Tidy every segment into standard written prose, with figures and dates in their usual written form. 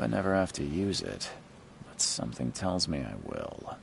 I never have to use it, but something tells me I will.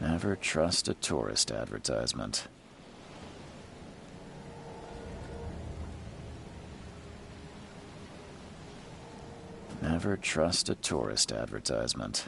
Never trust a tourist advertisement. Never trust a tourist advertisement.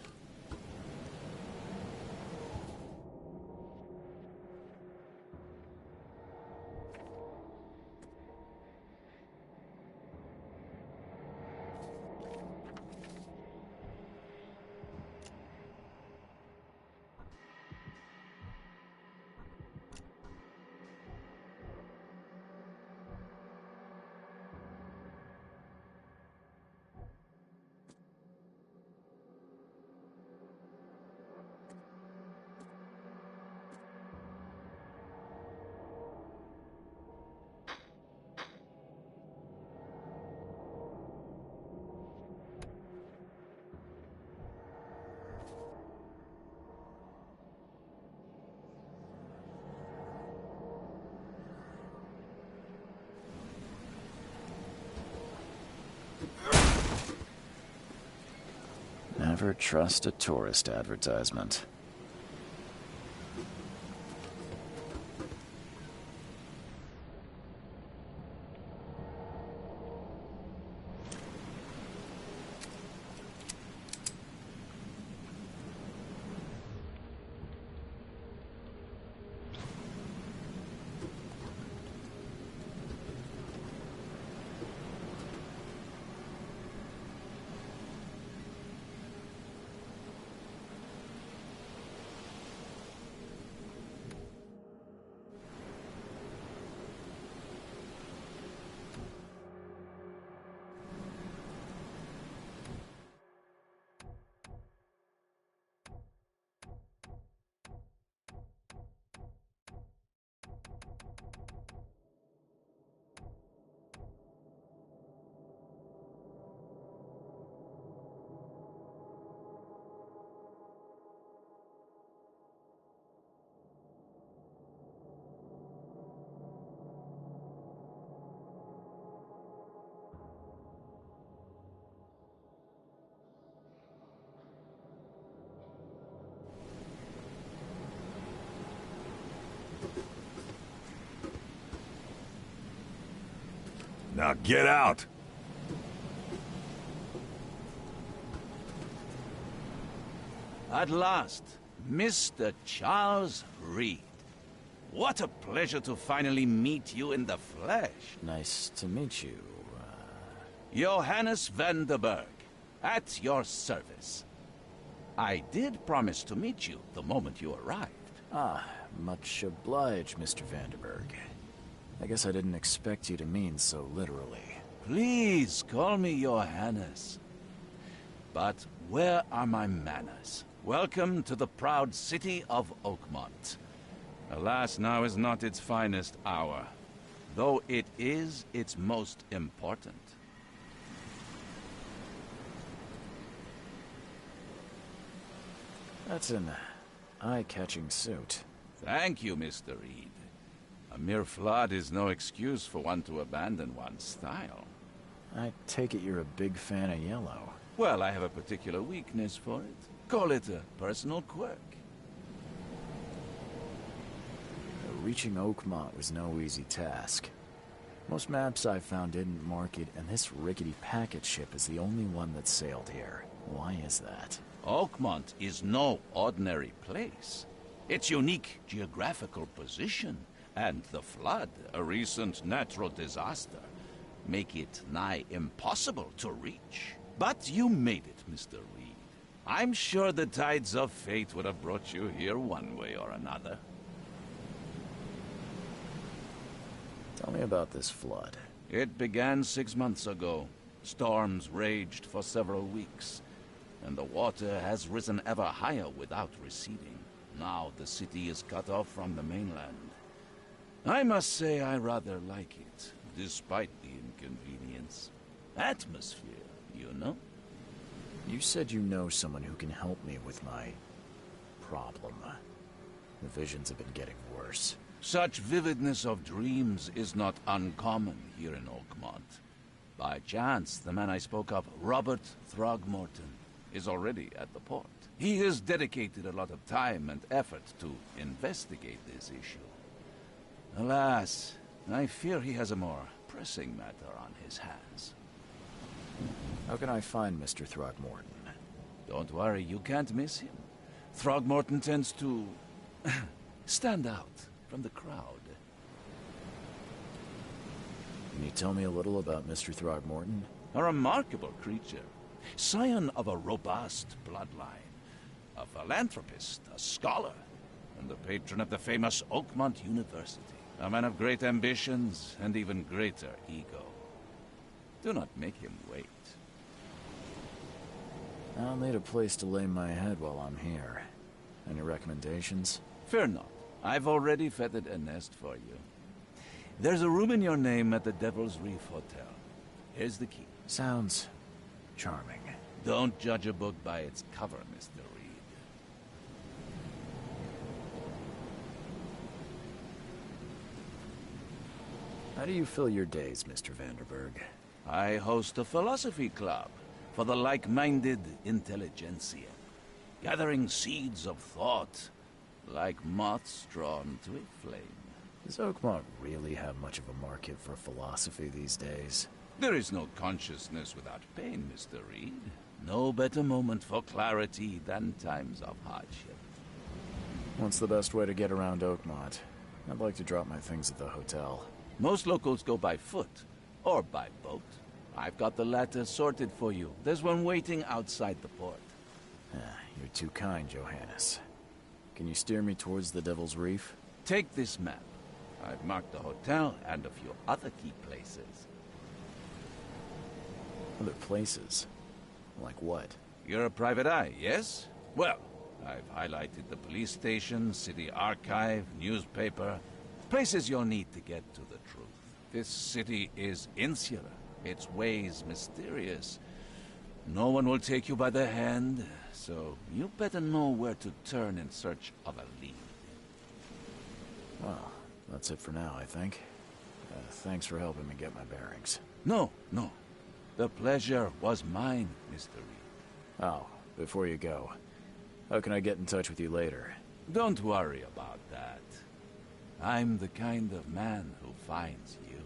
Never trust a tourist advertisement. Now get out! At last, Mr. Charles Reed. What a pleasure to finally meet you in the flesh. Nice to meet you. Johannes van der Berg, at your service. I did promise to meet you the moment you arrived. Ah, much obliged, Mr. Vanderberg. I guess I didn't expect you to mean so literally. Please call me Johannes. But where are my manners? Welcome to the proud city of Oakmont. Alas, now is not its finest hour, though it is its most important. That's an eye-catching suit. Thank you, Mr. Reed. A mere flood is no excuse for one to abandon one's style. I take it you're a big fan of yellow. Well, I have a particular weakness for it. Call it a personal quirk. Reaching Oakmont was no easy task. Most maps I found didn't mark it, and this rickety packet ship is the only one that sailed here. Why is that? Oakmont is no ordinary place. Its unique geographical position and the flood, a recent natural disaster, make it nigh impossible to reach. But you made it, Mr. Reed. I'm sure the tides of fate would have brought you here one way or another. Tell me about this flood. It began 6 months ago. Storms raged for several weeks, and the water has risen ever higher without receding. Now the city is cut off from the mainland. I must say I rather like it, despite the inconvenience. Atmosphere, you know? You said you know someone who can help me with my problem. The visions have been getting worse. Such vividness of dreams is not uncommon here in Oakmont. By chance, the man I spoke of, Robert Throgmorton, is already at the port. He has dedicated a lot of time and effort to investigate this issue. Alas, I fear he has a more pressing matter on his hands. How can I find Mr. Throgmorton? Don't worry, you can't miss him. Throgmorton tends to stand out from the crowd. Can you tell me a little about Mr. Throgmorton? A remarkable creature, scion of a robust bloodline, a philanthropist, a scholar, and the patron of the famous Oakmont University. A man of great ambitions and even greater ego. Do not make him wait. I'll need a place to lay my head while I'm here. Any recommendations? Fear not. I've already feathered a nest for you. There's a room in your name at the Devil's Reef Hotel. Here's the key. Sounds charming. Don't judge a book by its cover, Mr. Reed. How do you fill your days, Mr. Vanderberg? I host a philosophy club for the like-minded intelligentsia, gathering seeds of thought like moths drawn to a flame. Does Oakmont really have much of a market for philosophy these days? There is no consciousness without pain, Mr. Reed. No better moment for clarity than times of hardship. What's the best way to get around Oakmont? I'd like to drop my things at the hotel. Most locals go by foot, or by boat. I've got the latter sorted for you. There's one waiting outside the port. You're too kind, Johannes. Can you steer me towards the Devil's Reef? Take this map. I've marked the hotel and a few other key places. Other places? Like what? You're a private eye, yes? Well, I've highlighted the police station, city archive, newspaper. Places you'll need to get to the truth. This city is insular, its ways mysterious. No one will take you by the hand, so you better know where to turn in search of a lead. Well, that's it for now, I think. Thanks for helping me get my bearings. No. The pleasure was mine, Mr. Reed. Oh, before you go, how can I get in touch with you later? Don't worry about that. I'm the kind of man who finds you.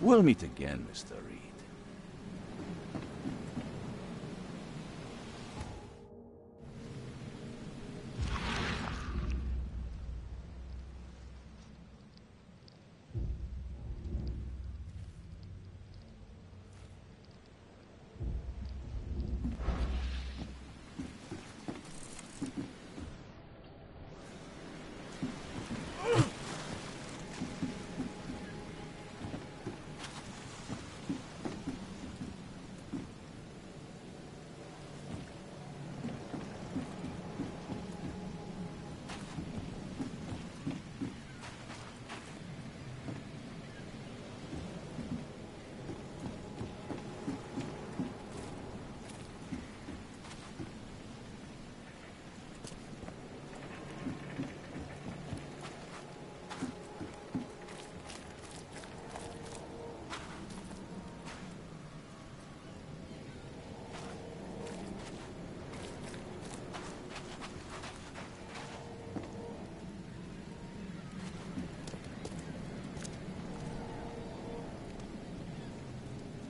We'll meet again, Mr. Reed.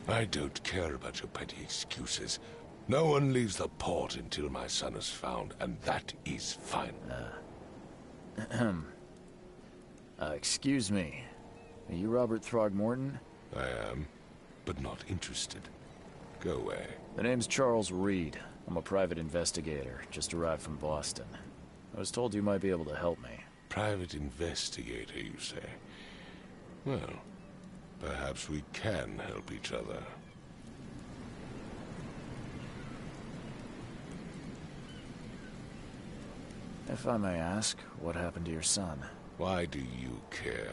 I don't care about your petty excuses. No one leaves the port until my son is found, and that is fine. Excuse me. Are you Robert Throgmorton? I am, but not interested. Go away. The name's Charles Reed. I'm a private investigator, just arrived from Boston. I was told you might be able to help me. Private investigator, you say? Well, perhaps we can help each other. If I may ask, what happened to your son? Why do you care?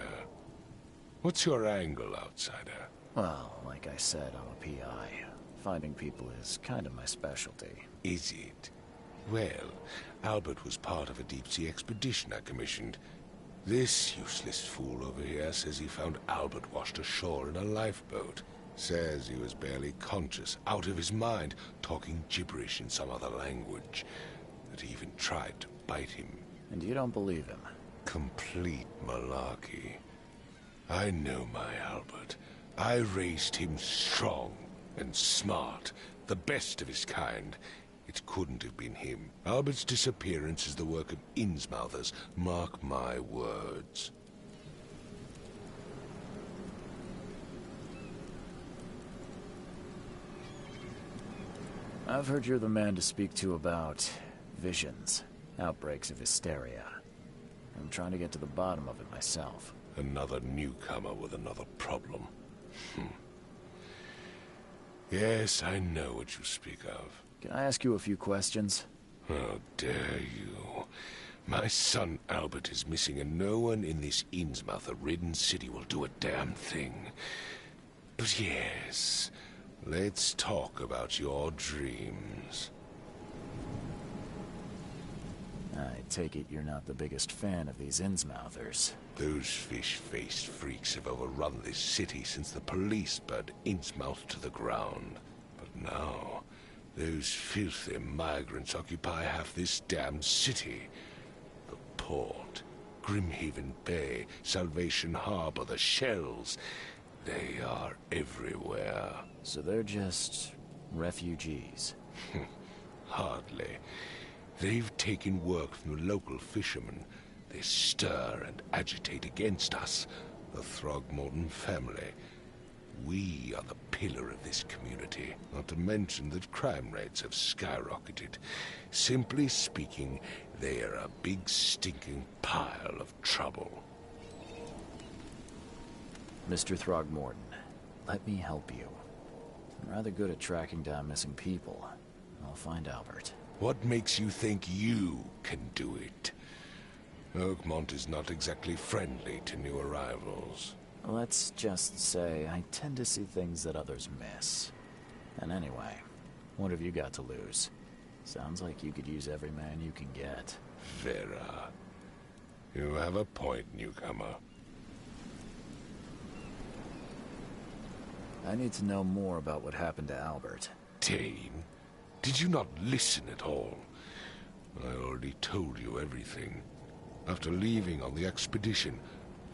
What's your angle, outsider? Well, like I said, I'm a PI. Finding people is kind of my specialty. Is it? Well, Albert was part of a deep-sea expedition I commissioned. This useless fool over here says he found Albert washed ashore in a lifeboat. Says he was barely conscious, out of his mind, talking gibberish in some other language. That he even tried to bite him. And you don't believe him? Complete malarkey. I know my Albert. I raised him strong and smart, the best of his kind. It couldn't have been him. Albert's disappearance is the work of Innsmouthers, mark my words. I've heard you're the man to speak to about visions, outbreaks of hysteria. I'm trying to get to the bottom of it myself. Another newcomer with another problem. Yes, I know what you speak of. Can I ask you a few questions? How dare you? My son Albert is missing, and no one in this Innsmouther-ridden city will do a damn thing. But yes, let's talk about your dreams. I take it you're not the biggest fan of these Innsmouthers. Those fish-faced freaks have overrun this city since the police burned Innsmouth to the ground. But now, those filthy migrants occupy half this damned city. The port, Grimhaven Bay, Salvation Harbor, the shells. They are everywhere. So they're just refugees? Hardly. They've taken work from the local fishermen. They stir and agitate against us, the Throgmorton family. We are the pillar of this community, not to mention that crime rates have skyrocketed. Simply speaking, they are a big stinking pile of trouble. Mr. Throgmorton, let me help you. I'm rather good at tracking down missing people. I'll find Albert. What makes you think you can do it? Oakmont is not exactly friendly to new arrivals. Let's just say I tend to see things that others miss. And anyway, what have you got to lose? Sounds like you could use every man you can get. Vera. You have a point, newcomer. I need to know more about what happened to Albert. Dane, did you not listen at all? I already told you everything. After leaving on the expedition,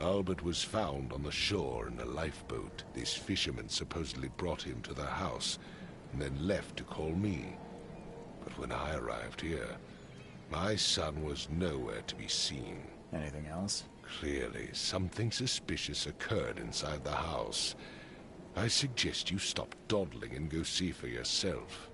Albert was found on the shore in a lifeboat. This fisherman supposedly brought him to the house, and then left to call me. But when I arrived here, my son was nowhere to be seen. Anything else? Clearly, something suspicious occurred inside the house. I suggest you stop dawdling and go see for yourself.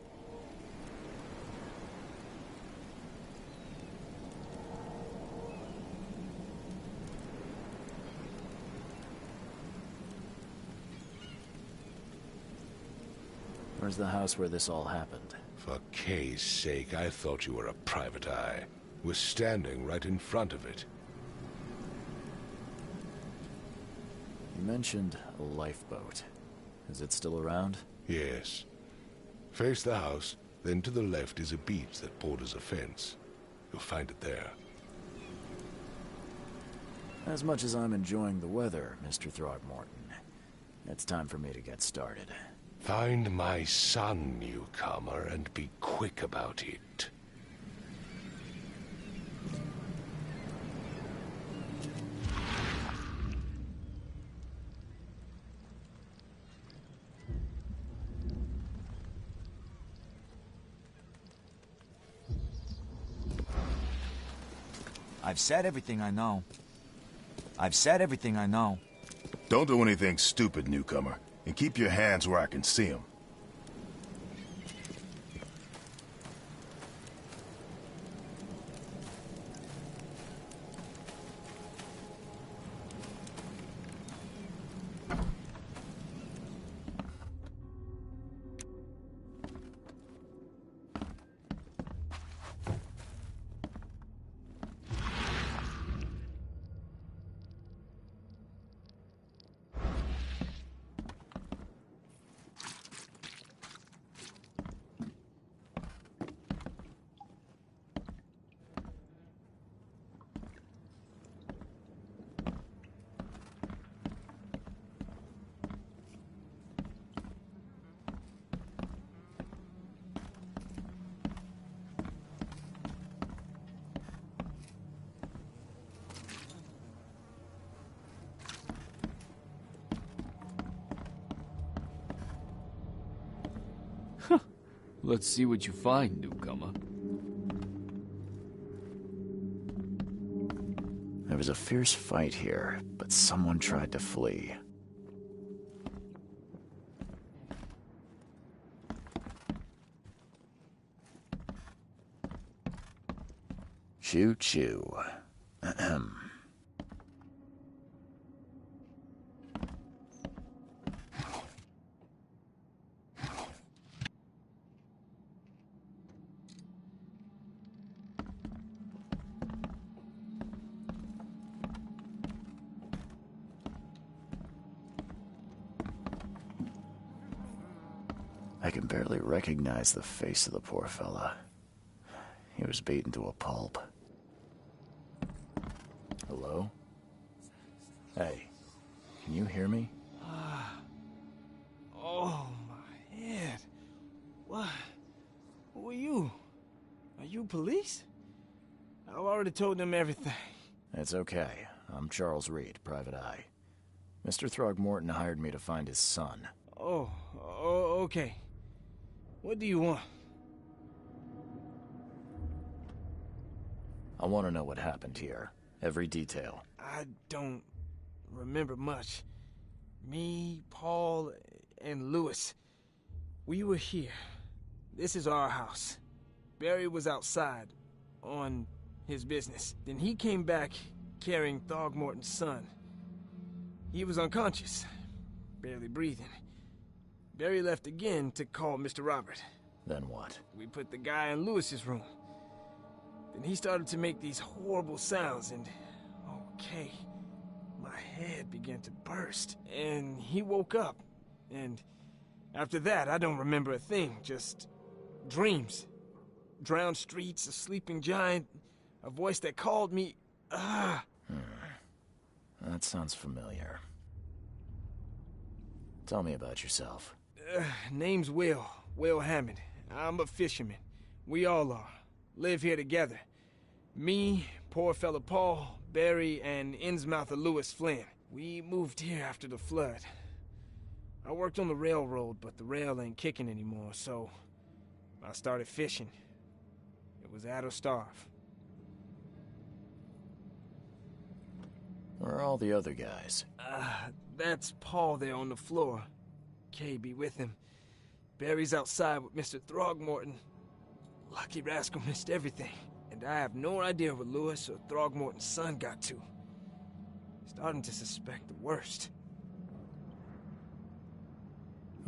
Where's the house where this all happened? For Kay's sake, I thought you were a private eye. We're standing right in front of it. You mentioned a lifeboat. Is it still around? Yes. Face the house, then to the left is a beach that borders a fence. You'll find it there. As much as I'm enjoying the weather, Mr. Throgmorton, it's time for me to get started. Find my son, newcomer, and be quick about it. I've said everything I know. I've said everything I know. Don't do anything stupid, newcomer. And keep your hands where I can see them. Let's see what you find, newcomer. There was a fierce fight here, but someone tried to flee. Choo-choo. Ahem. I can barely recognize the face of the poor fella. He was beaten to a pulp. Hello? Hey, can you hear me? Oh, my head. What? Who are you? Are you police? I've already told them everything. It's okay. I'm Charles Reed, Private Eye. Mr. Throgmorton hired me to find his son. Oh, okay. What do you want? I want to know what happened here. Every detail. I don't remember much. Me, Paul, and Lewis. We were here. This is our house. Barry was outside, on his business. Then he came back carrying Throgmorton's son. He was unconscious, barely breathing. Barry left again to call Mr. Robert. Then what? We put the guy in Lewis's room. Then he started to make these horrible sounds and... okay, my head began to burst. And he woke up. And after that, I don't remember a thing, just dreams. Drowned streets, a sleeping giant, a voice that called me... That sounds familiar. Tell me about yourself. Name's Will Hammond. I'm a fisherman. We all are. Live here together. Me, poor fella Paul, Barry and Innsmouth of Lewis Flynn. We moved here after the flood. I worked on the railroad, but the rail ain't kicking anymore, so I started fishing. It was at or starve. Where are all the other guys? That's Paul there on the floor. Kay be with him. Barry's outside with Mr. Throgmorton. Lucky rascal missed everything. And I have no idea where Lewis or Throgmorton's son got to. Starting to suspect the worst.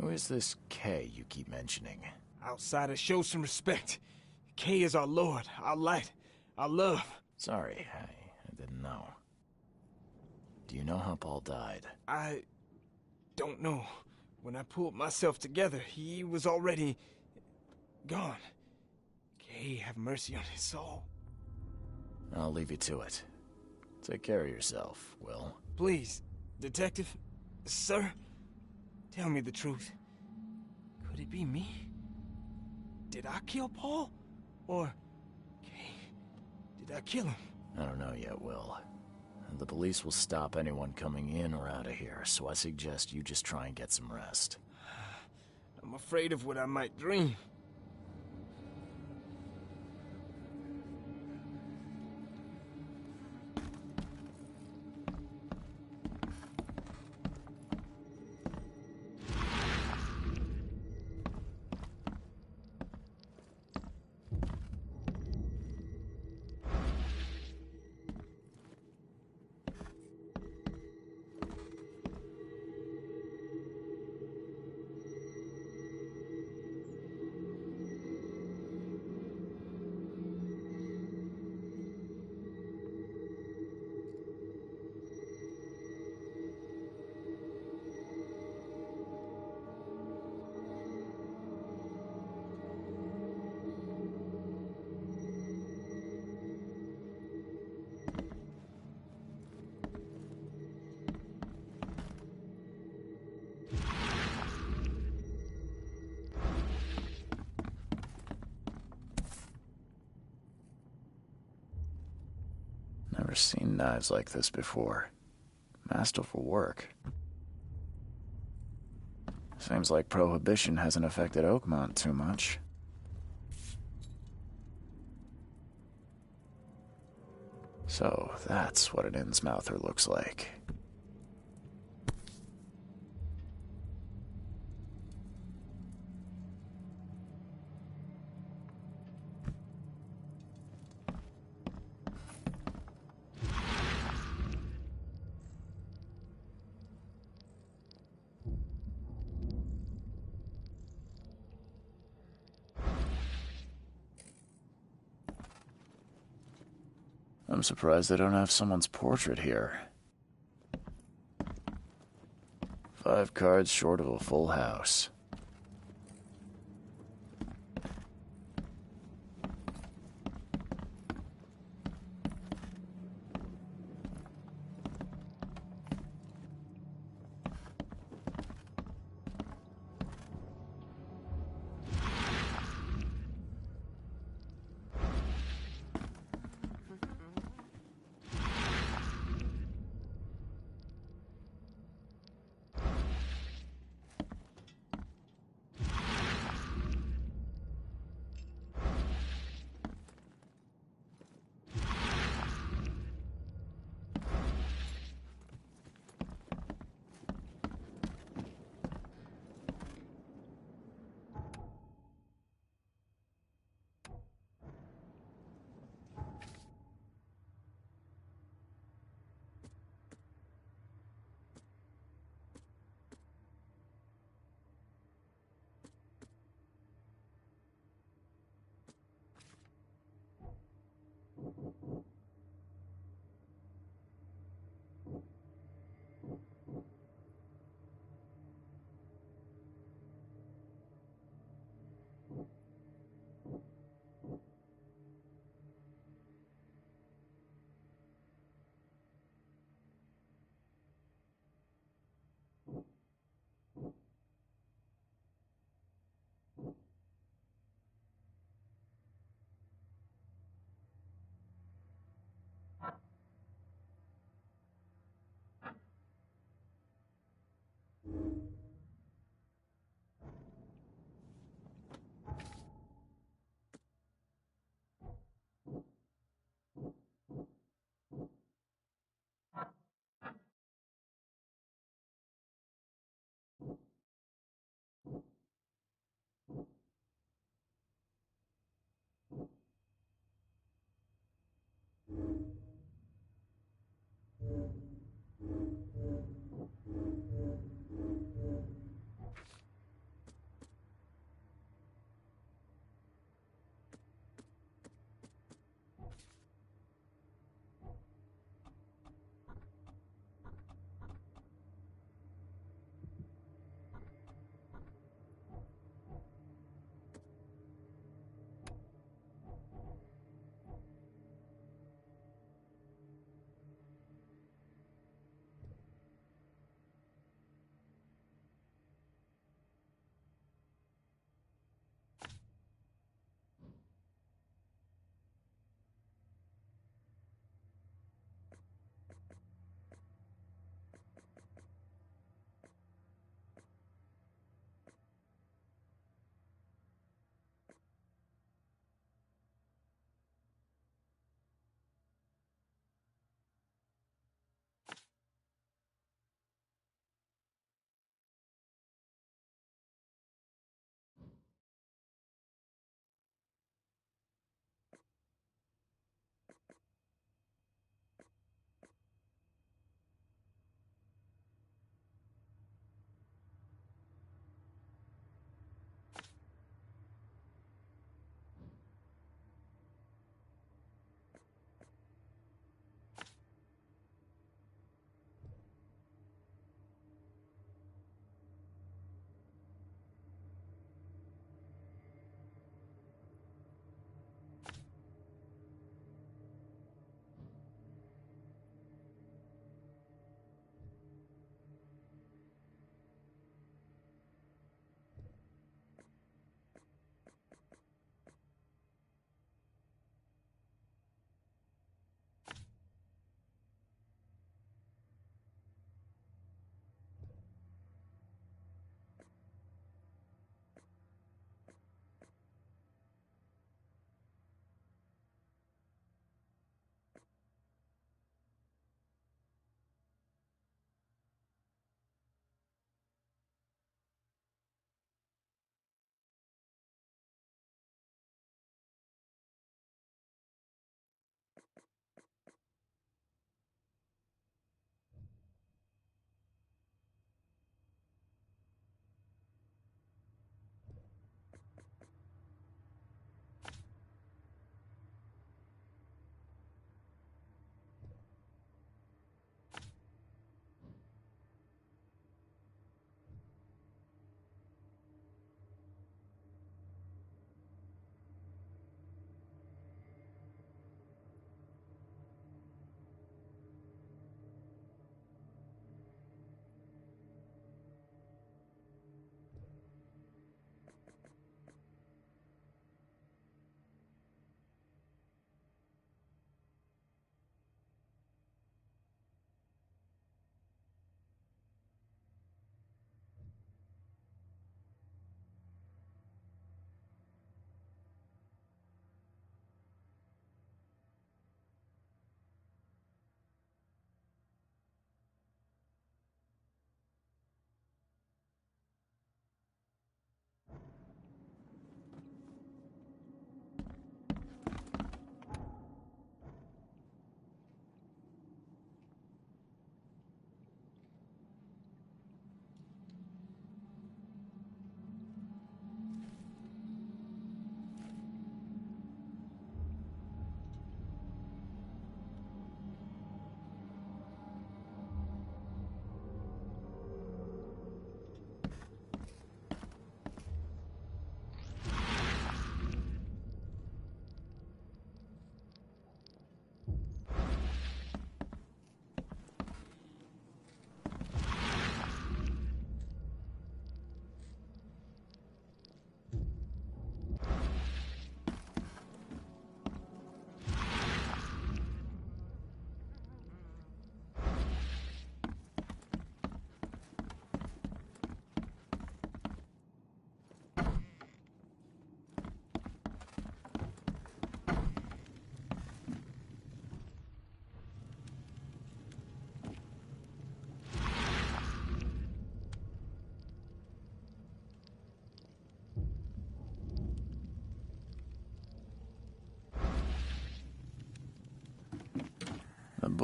Who is this Kay you keep mentioning? Outsiders, show some respect. Kay is our lord, our light, our love. Sorry, I didn't know. Do you know how Paul died? I don't know. When I pulled myself together, he was already gone. Kay, have mercy on his soul. I'll leave you to it. Take care of yourself, Will. Please, Detective, sir, tell me the truth. Could it be me? Did I kill Paul? Or, Kay, did I kill him? I don't know yet, Will. The police will stop anyone coming in or out of here, so I suggest you just try and get some rest. I'm afraid of what I might dream. Never seen knives like this before. Masterful work. Seems like Prohibition hasn't affected Oakmont too much. So, that's what an Innsmouther looks like. I'm surprised they don't have someone's portrait here. 5 cards short of a full house.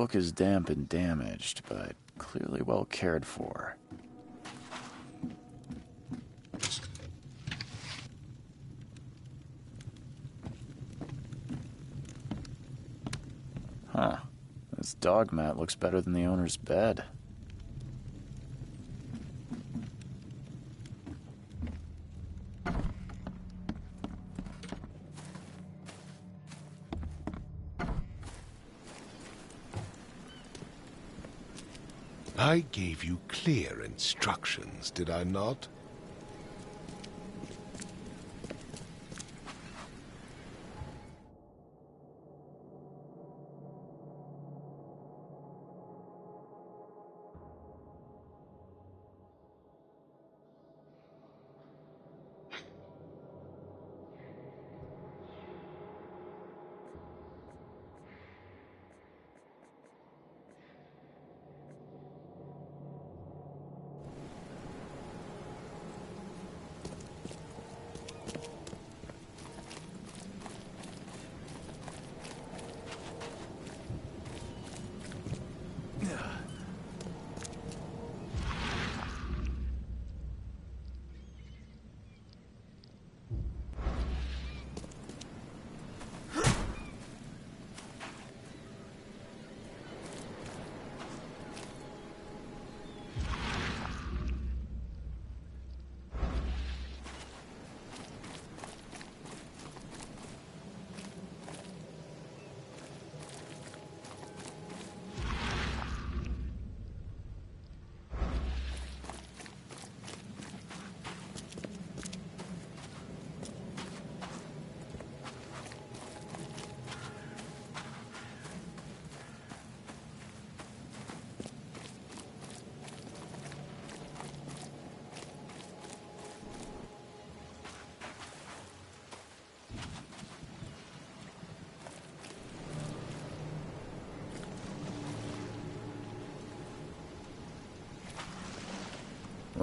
book is damp and damaged, but clearly well cared for. Huh. This dog mat looks better than the owner's bed. I gave you clear instructions, did I not?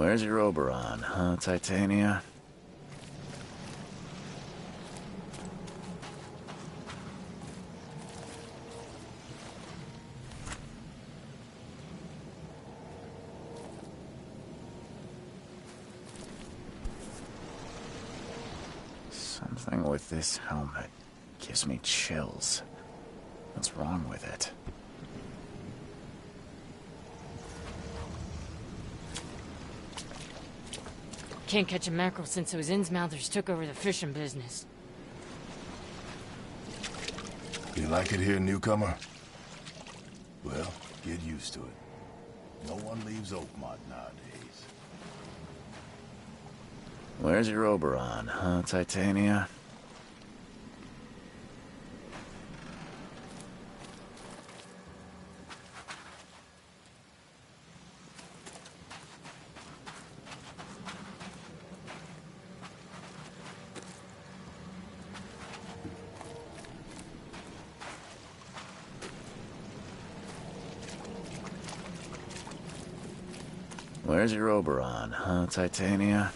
Where's your Oberon, huh, Titania? Something with this helmet gives me chills. What's wrong with it? Can't catch a mackerel since those Innsmouthers took over the fishing business. You like it here, newcomer? Well, get used to it. No one leaves Oakmont nowadays. Where's your Oberon, huh, Titania? Where's your Oberon, huh, Titania?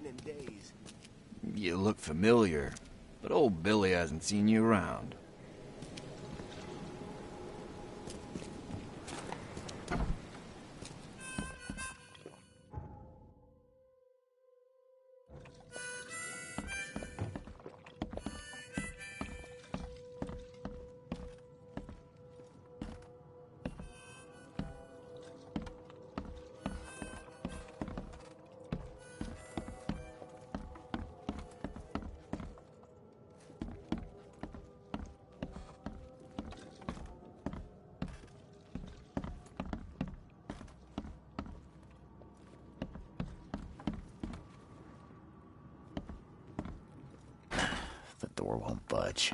in days. You look familiar, but old Billy hasn't seen you around. The door won't budge.